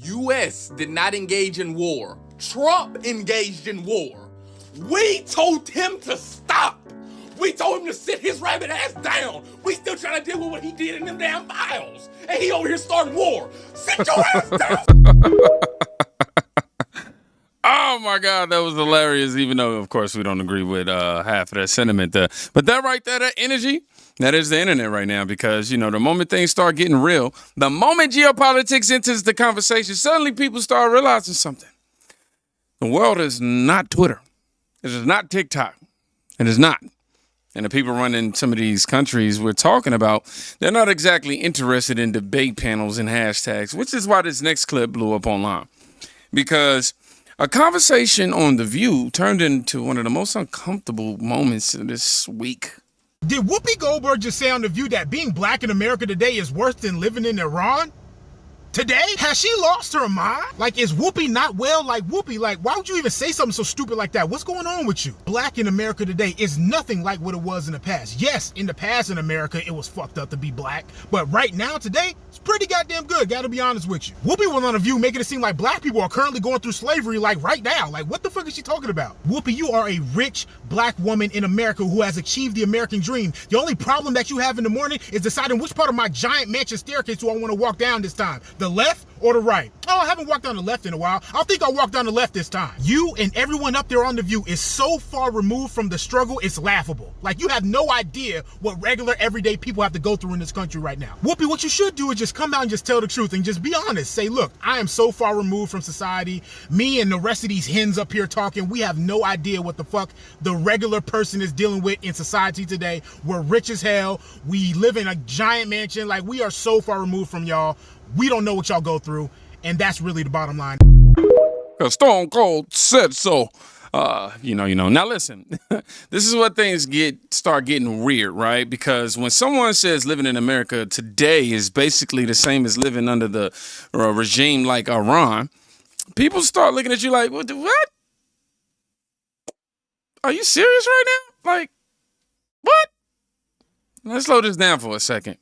U.S. did not engage in war. Trump engaged in war. We told him to stop. We told him to sit his rabbit ass down. We still trying to deal with what he did in them damn files. And he over here starting war. Sit your ass down. Oh my God, that was hilarious, even though, of course, we don't agree with half of that sentiment there. But that right there, that energy, that is the internet right now, because, you know, the moment things start getting real, the moment geopolitics enters the conversation, suddenly people start realizing something. The world is not Twitter. It is not TikTok. It is not. And the people running some of these countries we're talking about, they're not exactly interested in debate panels and hashtags, which is why this next clip blew up online. Because a conversation on The View turned into one of the most uncomfortable moments of this week. Did Whoopi Goldberg just say on The View that being black in America today is worse than living in Iran? Today? Has she lost her mind? Like, is Whoopi not well? Like, Whoopi, like, why would you even say something so stupid like that? What's going on with you? Black in America today is nothing like what it was in the past. Yes, in the past in America, it was fucked up to be black. But right now, today, it's pretty goddamn good. Gotta be honest with you. Whoopi was on The View making it seem like black people are currently going through slavery, like, right now. Like, what the fuck is she talking about? Whoopi, you are a rich black woman in America who has achieved the American dream. The only problem that you have in the morning is deciding which part of my giant mansion staircase do I want to walk down this time. The left or the right? Oh, I haven't walked down the left in a while. I think I'll walk down the left this time. You and everyone up there on The View is so far removed from the struggle, it's laughable. Like, you have no idea what regular, everyday people have to go through in this country right now. Whoopi, what you should do is just come out and just tell the truth and just be honest. Say, look, I am so far removed from society. Me and the rest of these hens up here talking, we have no idea what the fuck the regular person is dealing with in society today. We're rich as hell. We live in a giant mansion. Like, we are so far removed from y'all. We don't know what y'all go through, and that's really the bottom line. Stone Cold said so. You know. Now listen, this is what things start getting weird, right? Because when someone says living in America today is basically the same as living under the regime like Iran, people start looking at you like, what? Are you serious right now? Like, what? Let's slow this down for a second.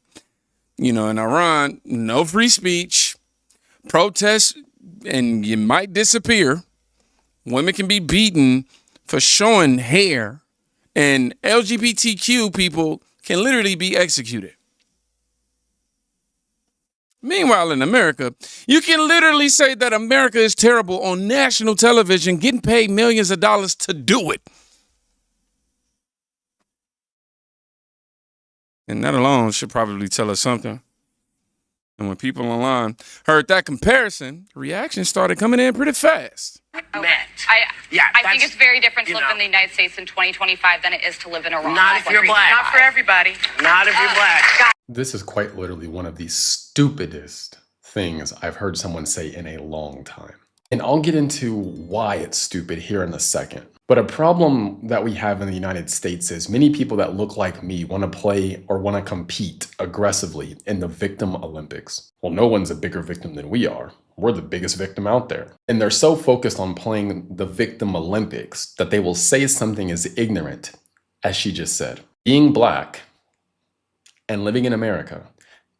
You know, in Iran, no free speech, protests, and you might disappear. Women can be beaten for showing hair, and LGBTQ people can literally be executed. Meanwhile, in America, you can literally say that America is terrible on national television, getting paid millions of dollars to do it. And that alone should probably tell us something. And when people online heard that comparison, reactions started coming in pretty fast. I think it's very different to live in the United States in 2025 than it is to live in Iran. Not if you're black. Not for everybody. Not if you're black. This is quite literally one of the stupidest things I've heard someone say in a long time. And I'll get into why it's stupid here in a second. But a problem that we have in the United States is many people that look like me want to play or want to compete aggressively in the victim Olympics. Well, no one's a bigger victim than we are. We're the biggest victim out there. And they're so focused on playing the victim Olympics that they will say something as ignorant as she just said. Being black and living in America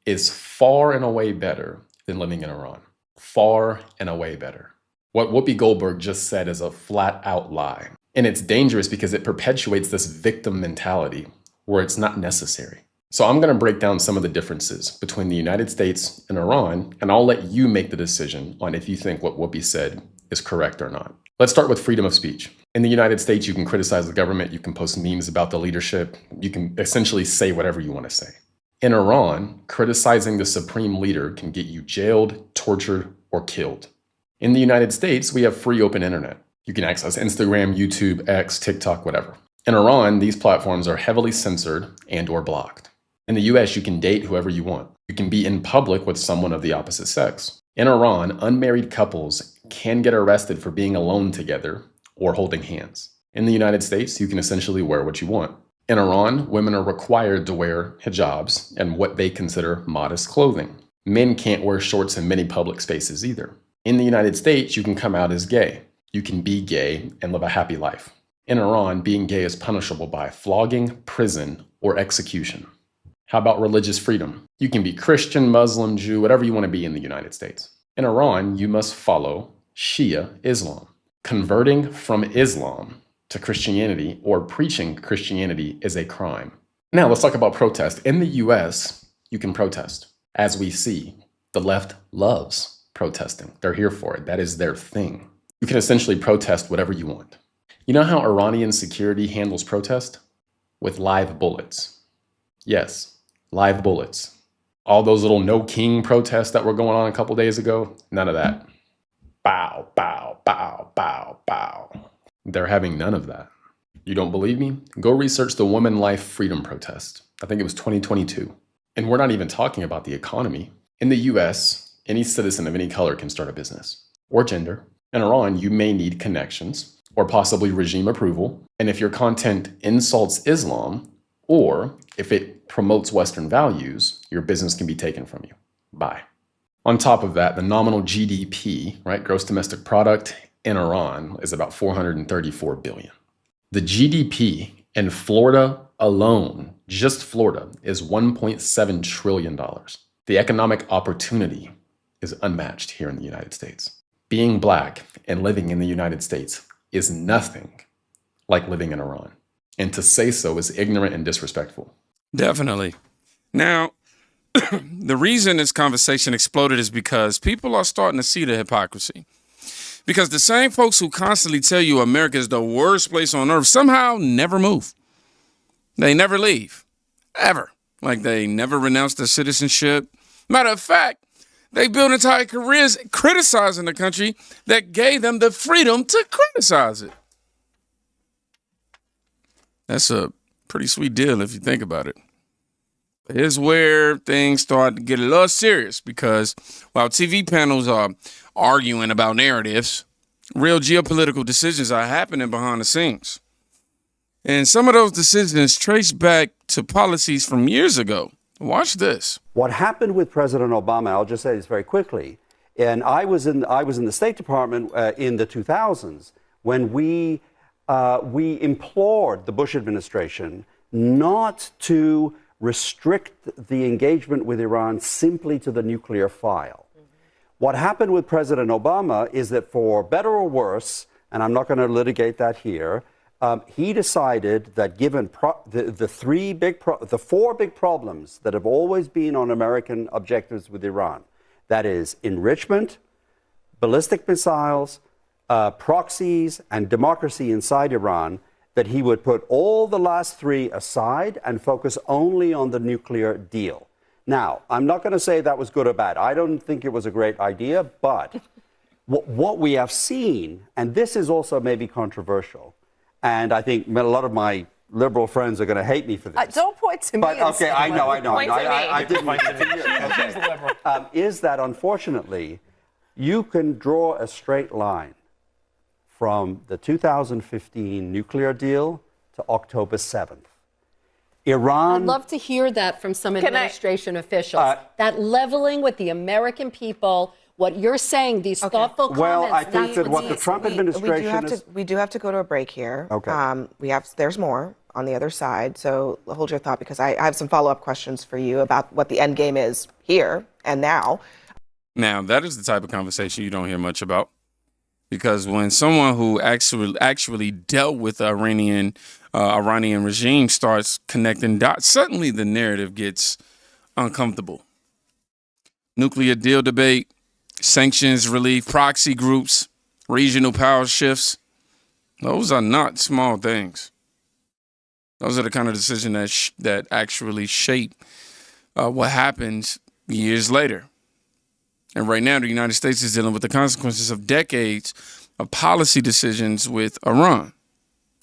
is far and away better than living in Iran. Far and away better. What Whoopi Goldberg just said is a flat out lie. And it's dangerous because it perpetuates this victim mentality where it's not necessary. So I'm going to break down some of the differences between the United States and Iran, and I'll let you make the decision on if you think what Whoopi said is correct or not. Let's start with freedom of speech. In the United States, you can criticize the government, you can post memes about the leadership, you can essentially say whatever you want to say. In Iran, criticizing the supreme leader can get you jailed, tortured, or killed. In the United States, we have free open internet. You can access Instagram, YouTube, X, TikTok, whatever. In Iran, these platforms are heavily censored and or blocked. In the US, you can date whoever you want. You can be in public with someone of the opposite sex. In Iran, unmarried couples can get arrested for being alone together or holding hands. In the United States, you can essentially wear what you want. In Iran, women are required to wear hijabs and what they consider modest clothing. Men can't wear shorts in many public spaces either. In the United States, you can come out as gay. You can be gay and live a happy life. In Iran, being gay is punishable by flogging, prison, or execution. How about religious freedom? You can be Christian, Muslim, Jew, whatever you want to be in the United States. In Iran, you must follow Shia Islam. Converting from Islam to Christianity or preaching Christianity is a crime. Now, let's talk about protest. In the US, you can protest. As we see, the left loves protesting. They're here for it. That is their thing. You can essentially protest whatever you want. You know how Iranian security handles protest? With live bullets. Yes, live bullets. All those little no king protests that were going on a couple days ago, none of that. Bow, bow, bow, bow, bow. They're having none of that. You don't believe me? Go research the Women Life Freedom Protest. I think it was 2022. And we're not even talking about the economy. In the US, any citizen of any color can start a business or gender. In Iran, you may need connections or possibly regime approval. And if your content insults Islam or if it promotes Western values, your business can be taken from you. Bye. On top of that, the nominal GDP, right, gross domestic product in Iran is about 434 billion. The GDP in Florida alone, just Florida, is $1.7 trillion. The economic opportunity is unmatched here in the United States. Being Black and living in the United States is nothing like living in Iran. And to say so is ignorant and disrespectful. Definitely. Now, the reason this conversation exploded is because people are starting to see the hypocrisy. Because the same folks who constantly tell you America is the worst place on earth somehow never move. They never leave. Ever. Like they never renounce their citizenship. Matter of fact, they build entire careers criticizing the country that gave them the freedom to criticize it. That's a pretty sweet deal if you think about it. Here's where things start to get a little serious because while TV panels are arguing about narratives, real geopolitical decisions are happening behind the scenes. And some of those decisions trace back to policies from years ago. Watch this. What happened with President Obama, I'll just say this very quickly, and I was in the State Department in the 2000s when we implored the Bush administration not to restrict the engagement with Iran simply to the nuclear file. What happened with President Obama is that for better or worse, and I'm not going to litigate that here, he decided that given the four big problems that have always been on American objectives with Iran, that is enrichment, ballistic missiles, proxies, and democracy inside Iran, that he would put all the last three aside and focus only on the nuclear deal. Now, I'm not going to say that was good or bad. I don't think it was a great idea, but what we have seen, and this is also maybe controversial, and I think a lot of my liberal friends are going to hate me for this. Don't point to me. But okay, I know. I didn't point to you. She's the liberal. Is that unfortunately, you can draw a straight line from the 2015 nuclear deal to October 7th. Iran... I'd love to hear that from some administration officials. That leveling with the American people, what you're saying, these thoughtful comments... Well, I think that what the Trump administration we do have to go to a break here. Okay. There's more on the other side, so hold your thought because I have some follow-up questions for you about what the end game is here and now. Now, that is the type of conversation you don't hear much about. Because when someone who actually dealt with the Iranian regime starts connecting dots, suddenly the narrative gets uncomfortable. Nuclear deal debate, sanctions relief, proxy groups, regional power shifts. Those are not small things. Those are the kind of decisions that actually shape what happens years later. And right now, the United States is dealing with the consequences of decades of policy decisions with Iran,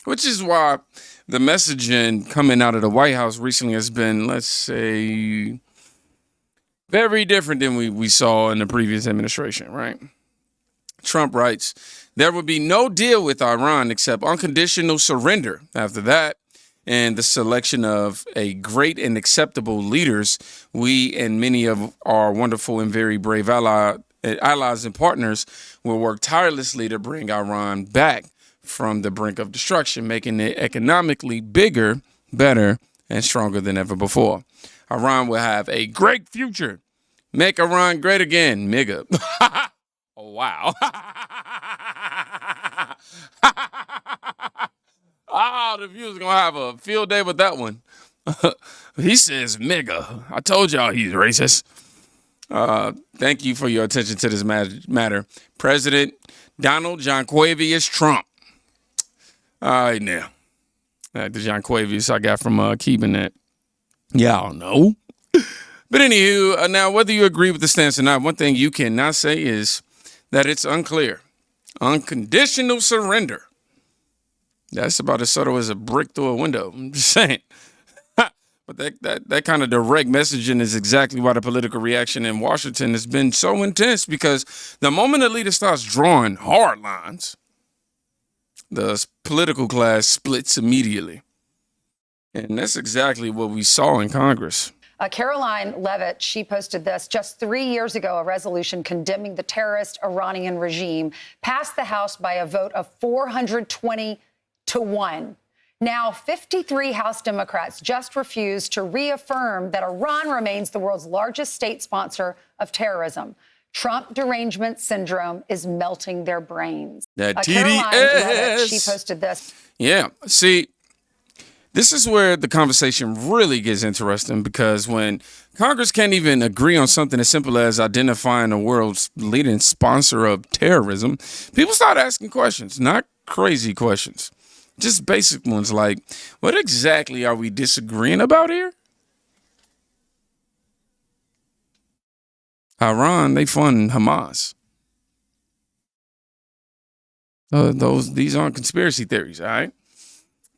which is why the messaging coming out of the White House recently has been, let's say, very different than we saw in the previous administration, right? Trump writes, there would be no deal with Iran except unconditional surrender. After that, and the selection of a great and acceptable leaders, we and many of our wonderful and very brave allies and partners will work tirelessly to bring Iran back from the brink of destruction, making it economically bigger, better, and stronger than ever before. Iran will have a great future. Make Iran great again, nigga. Oh, wow. The viewers going to have a field day with that one. He says, "Mega." I told y'all he's racist. Thank you for your attention to this matter. President Donald John Quavius Trump. All right, now. The John Quavius I got from keeping that. Y'all know. But anywho, now whether you agree with the stance or not, one thing you cannot say is that it's unclear. Unconditional surrender. That's about as subtle as a brick through a window. I'm just saying. But that kind of direct messaging is exactly why the political reaction in Washington has been so intense, because the moment a leader starts drawing hard lines, the political class splits immediately. And that's exactly what we saw in Congress. Caroline Levitt, she posted this just 3 years ago. A resolution condemning the terrorist Iranian regime passed the House by a vote of 420 to 1. Now, 53 House Democrats just refused to reaffirm that Iran remains the world's largest state sponsor of terrorism. Trump derangement syndrome is melting their brains. That Caroline Levitt, TDS. she posted this. Yeah, see, this is where the conversation really gets interesting, because when Congress can't even agree on something as simple as identifying the world's leading sponsor of terrorism, people start asking questions, not crazy questions, just basic ones like, what exactly are we disagreeing about here? Iran, they fund Hamas. These aren't conspiracy theories, all right?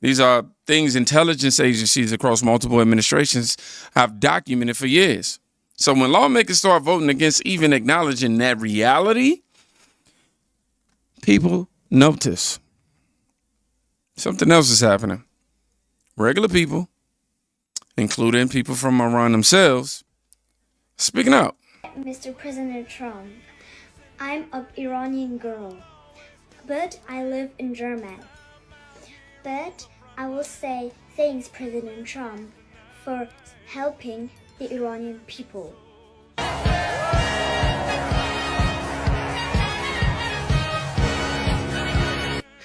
These are things intelligence agencies across multiple administrations have documented for years. So when lawmakers start voting against even acknowledging that reality, people notice. Something else is happening. Regular people, including people from Iran themselves, speaking out. Mr. President Trump, I'm an Iranian girl, but I live in Germany. But I will say thanks, President Trump, for helping the Iranian people.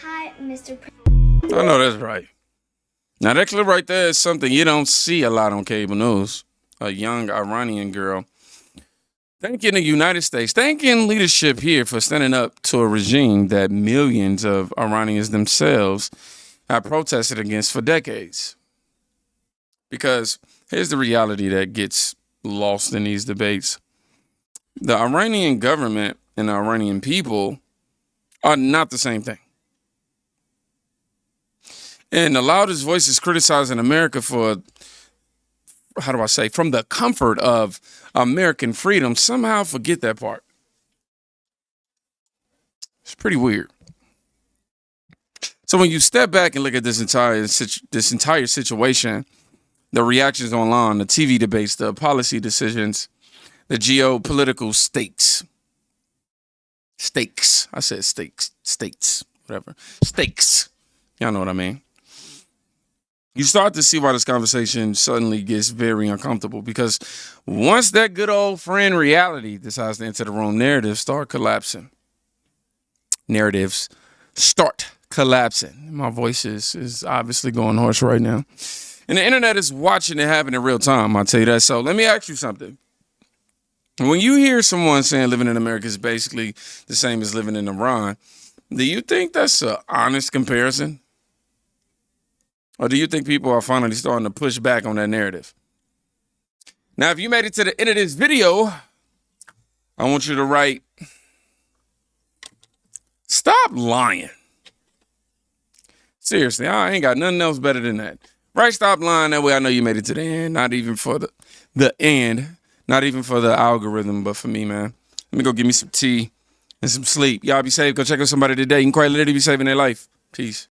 Hi, Mr. President. I know that's right. Now that clip right there is something you don't see a lot on cable news. A young Iranian girl thanking the United States, thanking leadership here for standing up to a regime that millions of Iranians themselves have protested against for decades. Because here's the reality that gets lost in these debates. The Iranian government and the Iranian people are not the same thing. And the loudest voices criticizing America for, from the comfort of American freedom, somehow forget that part. It's pretty weird. So when you step back and look at this entire situation, the reactions online, the TV debates, the policy decisions, the geopolitical stakes. I said states, whatever. Stakes. Y'all know what I mean. You start to see why this conversation suddenly gets very uncomfortable, because once that good old friend reality decides to enter the room, narratives start collapsing. My voice is obviously going hoarse right now. And the internet is watching it happen in real time, I'll tell you that. So let me ask you something. When you hear someone saying living in America is basically the same as living in Iran, do you think that's an honest comparison? Or do you think people are finally starting to push back on that narrative? Now, if you made it to the end of this video, I want you to write, "Stop lying." Seriously, I ain't got nothing else better than that. Right, stop lying. That way I know you made it to the end. Not even for the end. Not even for the algorithm, but for me, man. Let me go get me some tea and some sleep. Y'all be safe. Go check on somebody today. You can quite literally be saving their life. Peace.